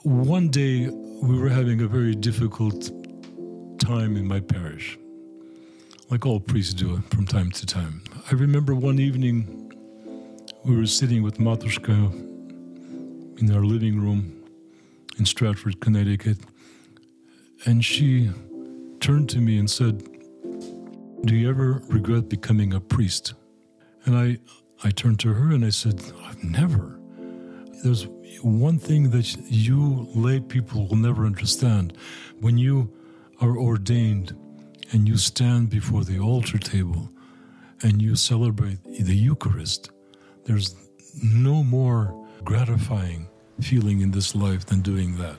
One day we were having a very difficult time in my parish, like all priests do from time to time. I remember one evening we were sitting with Matushka in our living room in Stratford, Connecticut, and she turned to me and said, "Do you ever regret becoming a priest?" And I turned to her and I said, "I've never. There's one thing that you lay people will never understand. When you are ordained and you stand before the altar table and you celebrate the Eucharist, there's no more gratifying feeling in this life than doing that."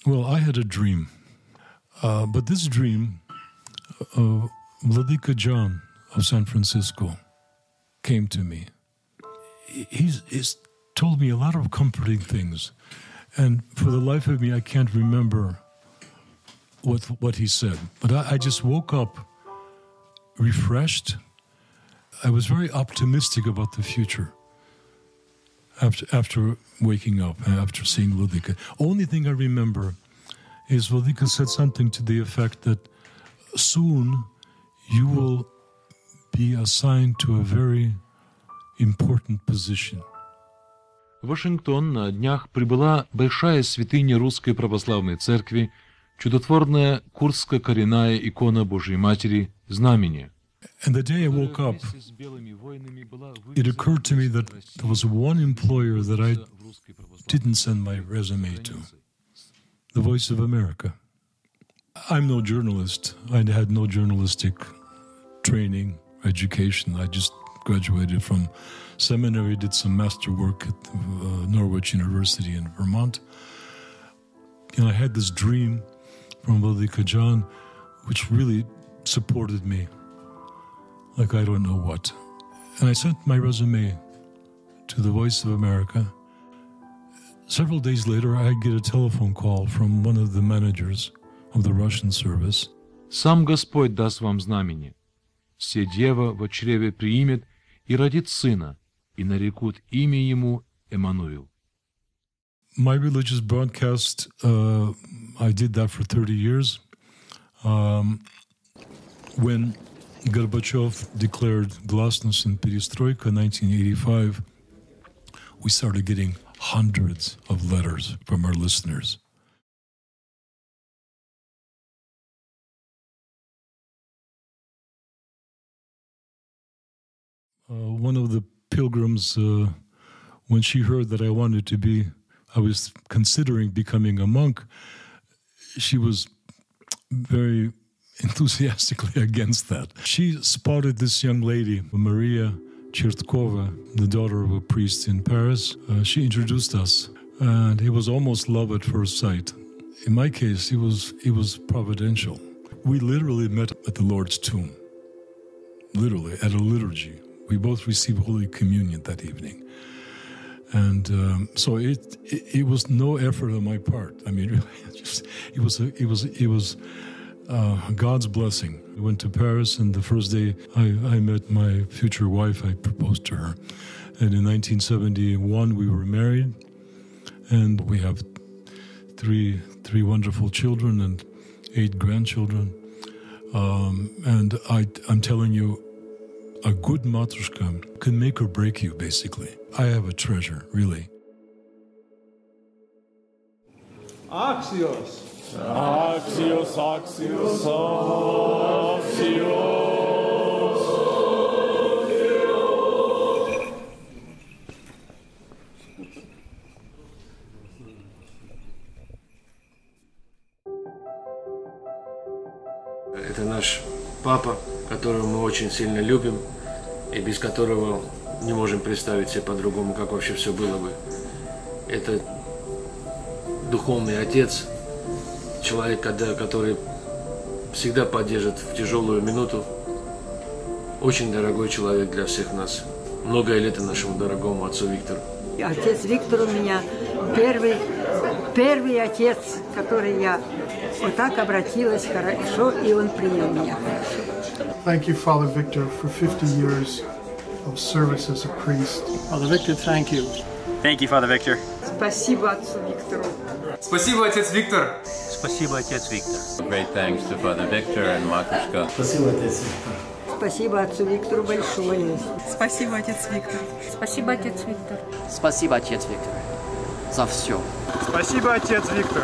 Well, I had a dream, but this dream, Vladika John of San Francisco came to me. He's told me a lot of comforting things, and for the life of me, I can't remember what he said. But I just woke up refreshed. I was very optimistic about the future. After waking up, after seeing Vladika. Only thing I remember is Vladika said something to the effect that soon you will be assigned to a very important position. В Вашингтон на днях прибыла большая святыня Русской Православной Церкви, чудотворная курдская коренная икона Божьей Матери Знамение. And the day I woke up, it occurred to me that there was one employer that I didn't send my resume to, the Voice of America. I'm no journalist. I had no journalistic training, education. I just graduated from seminary, did some master work at Norwich University in Vermont. And I had this dream from Vladika John, which really supported me. Like I don't know what. And I sent my resume to the Voice of America. Several days later, I get a telephone call from one of the managers of the Russian service. «Сам Господь даст вам знамение. Се дева во чреве приимет и родит сына, и нарекут имя ему Эммануил». My religious broadcast, I did that for 30 years. When Gorbachev declared Glasnost and Perestroika in 1985, we started getting hundreds of letters from our listeners. One of the pilgrims, when she heard that I was considering becoming a monk, she was very enthusiastically against that. She spotted this young lady, Maria Chertkova, the daughter of a priest in Paris. She introduced us, and it was almost love at first sight. In my case, it was providential. We literally met at the Lord's tomb, literally at a liturgy. We both received Holy Communion that evening. And so it was no effort on my part. I mean, it was God's blessing. We went to Paris, and the first day I met my future wife, I proposed to her. And in 1971, we were married, and we have three wonderful children and 8 grandchildren. And I'm telling you, a good matushka can make or break you, basically. I have a treasure, really. Axios. Axios, Axios, Axios. Это наш папа, которого мы очень сильно любим и без которого не можем представить себе по-другому, как вообще все было бы. Это духовный отец, человек, который всегда поддержит в тяжелую минуту. Очень дорогой человек для всех нас. Многое лето нашему дорогому отцу Виктору. Отец Виктор у меня первый отец, который я вот так обратилась хорошо, и он принял меня хорошо. Thank you, Father Victor, for 50 years of service as a priest. Father Victor, thank you. Thank you, Father Victor. Спасибо отцу Виктору. Спасибо, отец Виктор. Спасибо, отец Виктор. Great thanks to Father Victor and Matушка. Спасибо, отец Виктор. Спасибо отцу Виктору большое. Спасибо, отец Виктор. Спасибо, отец Виктор. Спасибо, отец Виктор, за все. Спасибо, отец Виктор.